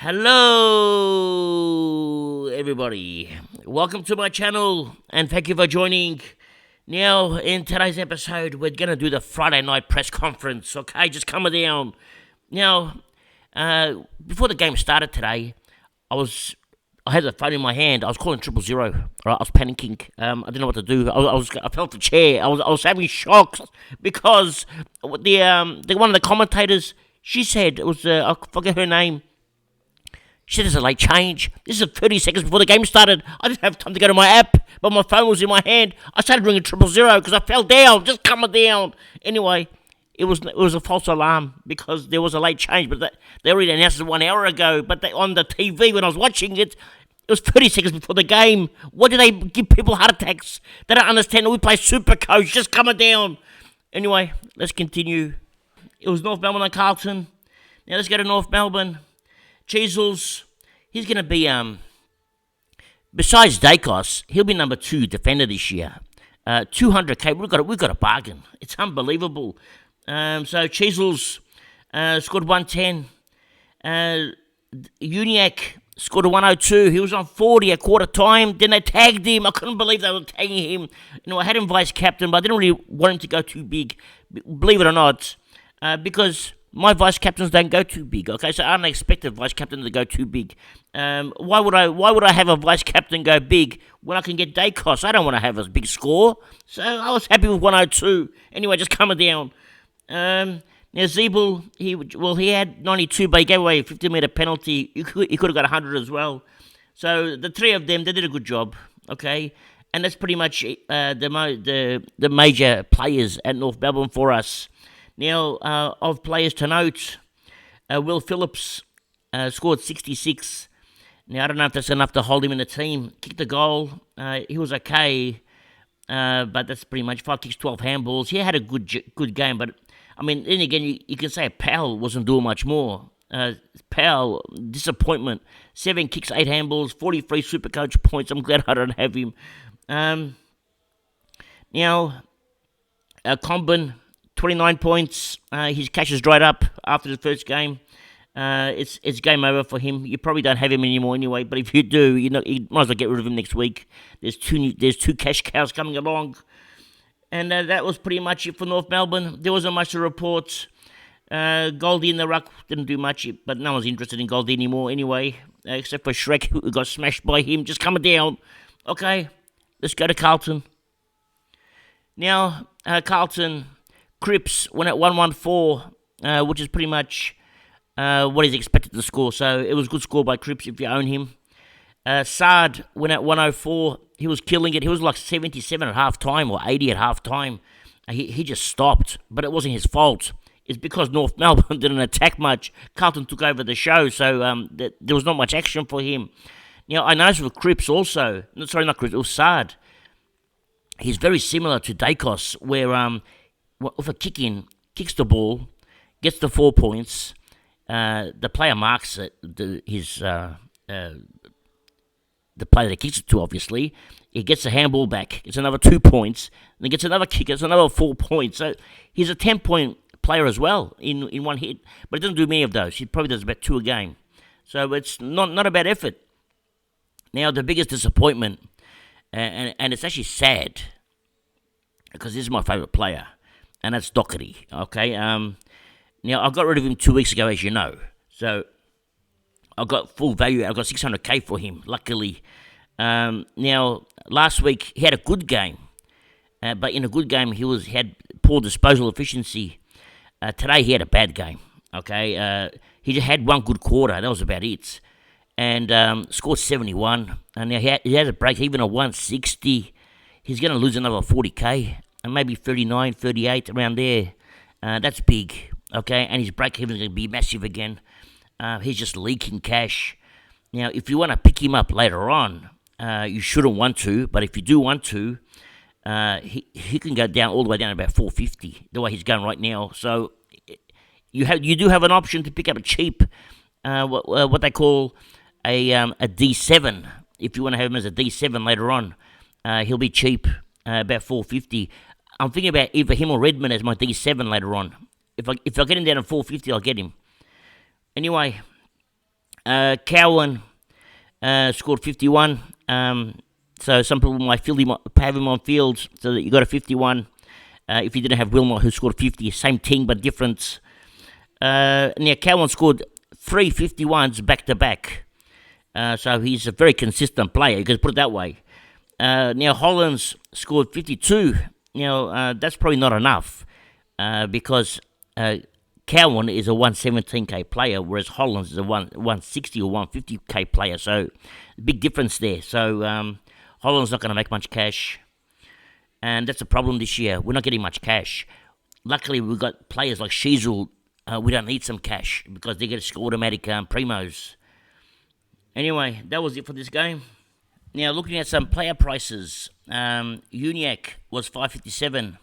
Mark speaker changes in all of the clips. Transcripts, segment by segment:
Speaker 1: Hello, everybody. Welcome to my channel, and thank you for joining. Now, in today's episode, we're going to do the Friday night press conference, okay? Just coming down. Now, before the game started today, I had the phone in my hand. I was calling 000. Right? I was panicking. I didn't know what to do. I fell off the chair. I was having shocks because the one of the commentators, she said, it was, I forget her name. She said there's a late change. This is 30 seconds before the game started. I didn't have time to go to my app, but my phone was in my hand. I started ringing 000 because I fell down, just coming down. Anyway, it was a false alarm because there was a late change, but they already announced it 1 hour ago. But on the TV, when I was watching it, it was 30 seconds before the game. Why do they give people heart attacks? They don't understand that we play Supercoach, just coming down. Anyway, let's continue. It was North Melbourne and Carlton. Now let's go to North Melbourne. Cheezels, he's going to be, besides Dacos, he'll be number 2 defender this year. 200k, we've got a bargain. It's unbelievable. So Cheezels scored 110. Uniac scored a 102. He was on 40 at quarter time. Then they tagged him. I couldn't believe they were tagging him. I had him vice captain, but I didn't really want him to go too big, believe it or not, because my vice captains don't go too big, okay? So I don't expect a vice captain to go too big. Why would I have a vice captain go big when I can get Dacos? I don't want to have a big score. So I was happy with 102. Anyway, just coming down. Now Zeeble, he had 92, but he gave away a 50-metre penalty. He could have got 100 as well. So the three of them, they did a good job, okay? And that's pretty much the major players at North Melbourne for us. Now, of players to note, Will Phillips scored 66. Now, I don't know if that's enough to hold him in the team. Kicked a goal. He was okay, but that's pretty much 5 kicks, 12 handballs. He had a good game, but, I mean, then again, you can say Powell wasn't doing much more. Powell, disappointment. 7 kicks, 8 handballs, 43 Supercoach points. I'm glad I don't have him. Now, Combin, 29 points. His cash is dried up after the first game. It's game over for him. You probably don't have him anymore anyway, but if you do, you might as well get rid of him next week. There's two cash cows coming along. And that was pretty much it for North Melbourne. There wasn't much to report. Goldie in the ruck didn't do much, but no one's interested in Goldie anymore anyway, except for Shrek, who got smashed by him, just coming down. Okay, let's go to Carlton. Now, Carlton, Cripps went at 114, which is pretty much what he's expected to score. So it was a good score by Cripps if you own him. Sard went at 104. He was killing it. He was like 77 at half time or 80 at half time. He just stopped, but it wasn't his fault. It's because North Melbourne didn't attack much. Carlton took over the show, so there was not much action for him. Now, I noticed with Cripps also, sorry, not Cripps, it was Sard. He's very similar to Dacos, where with a kick in, kicks the ball, gets the 4 points, the player marks it, the player that kicks it to, obviously, he gets the handball back, gets another 2 points, then gets another kick, gets another 4 points. So he's a 10-point player as well in one hit, but he doesn't do many of those. He probably does about 2 a game. So it's not a bad effort. Now, the biggest disappointment, and it's actually sad, because this is my favourite player, and that's Doherty, okay? Now, I got rid of him 2 weeks ago, as you know. So I got full value. I got 600k for him, luckily. Now, last week, he had a good game. But in a good game, he had poor disposal efficiency. Today, he had a bad game, okay? He just had one good quarter. That was about it. And scored 71. And now he has a break, even a 160. He's going to lose another 40k. And maybe 39, 38, around there. That's big, okay? And his break-even is going to be massive again. He's just leaking cash. Now, if you want to pick him up later on, you shouldn't want to, but if you do want to, he can go down all the way down to about 450, the way he's going right now. So you do have an option to pick up a cheap, what they call a D7. If you want to have him as a D7 later on, he'll be cheap, about 450. I'm thinking about either him or Redmond as my D7 later on. If I get him down to 450, I'll get him. Anyway, Cowan scored 51. So some people might have him on field so that you got a 51. If you didn't have Wilmot, who scored 50, same team but different. Now Cowan scored 3 51s back to back. So he's a very consistent player, you can put it that way. Now Hollins scored 52. That's probably not enough because Cowan is a 117k player, whereas Hollins is a 160 or 150k player. So big difference there. So Hollins not going to make much cash, and that's a problem this year. We're not getting much cash. Luckily, we've got players like Sheasel. We don't need some cash because they get automatic primos. Anyway, that was it for this game. Now, looking at some player prices, Uniac was 557,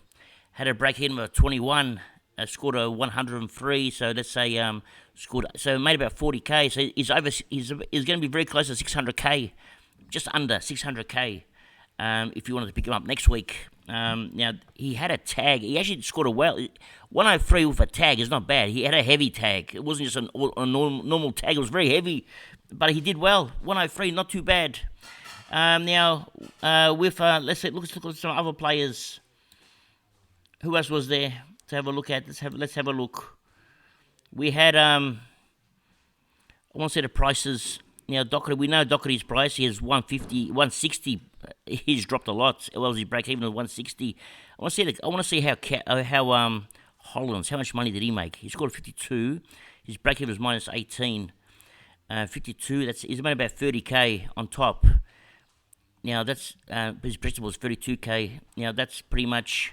Speaker 1: had a break-even of 21, scored a 103, so let's say made about 40k, so he's going to be very close to 600k, just under 600k, if you wanted to pick him up next week. Now, he had a tag, he actually scored a 103 with a tag is not bad. He had a heavy tag, it wasn't just a normal tag, it was very heavy, but he did well. 103, not too bad. Now, let's look at some other players. Who else was there to have a look at? Let's have a look. We had I want to say the prices. Now, Doherty, we know Doherty's price. He has 150, 160. He's dropped a lot. Well, his break even at 160. I want to see how Hollins. How much money did he make? He scored 52. His break even was minus 18. 52. He's made about 30k on top. Now that's his principal is 32k. Now that's pretty much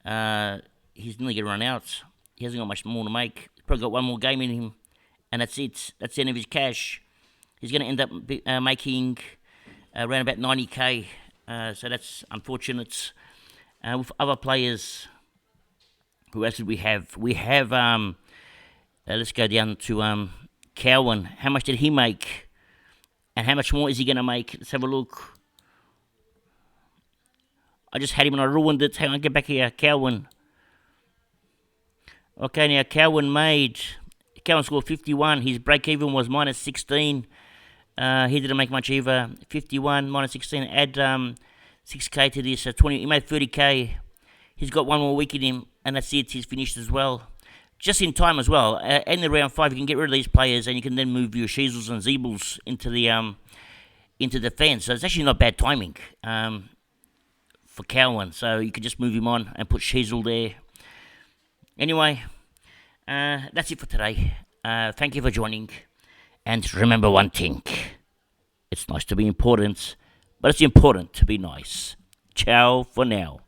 Speaker 1: he's nearly going to run out. He hasn't got much more to make. He's probably got one more game in him, and that's it. That's the end of his cash. He's going to end up making around about 90k. So that's unfortunate. With other players, who else did we have? We have let's go down to Cowan. How much did he make? And how much more is he going to make? Let's have a look. I just had him and I ruined it. Hang on, get back here. Cowan. Okay, now Cowan scored 51. His break even was minus 16. He didn't make much either. 51 minus 16. Add 6k to this. 20. He made 30k. He's got one more week in him, and that's it. He's finished as well. Just in time as well. In the round 5, you can get rid of these players, and you can then move your Sheasels and Zeebles into the fence. So it's actually not bad timing for Cowan. So you could just move him on and put Sheasel there. Anyway, that's it for today. Thank you for joining. And remember one thing. It's nice to be important, but it's important to be nice. Ciao for now.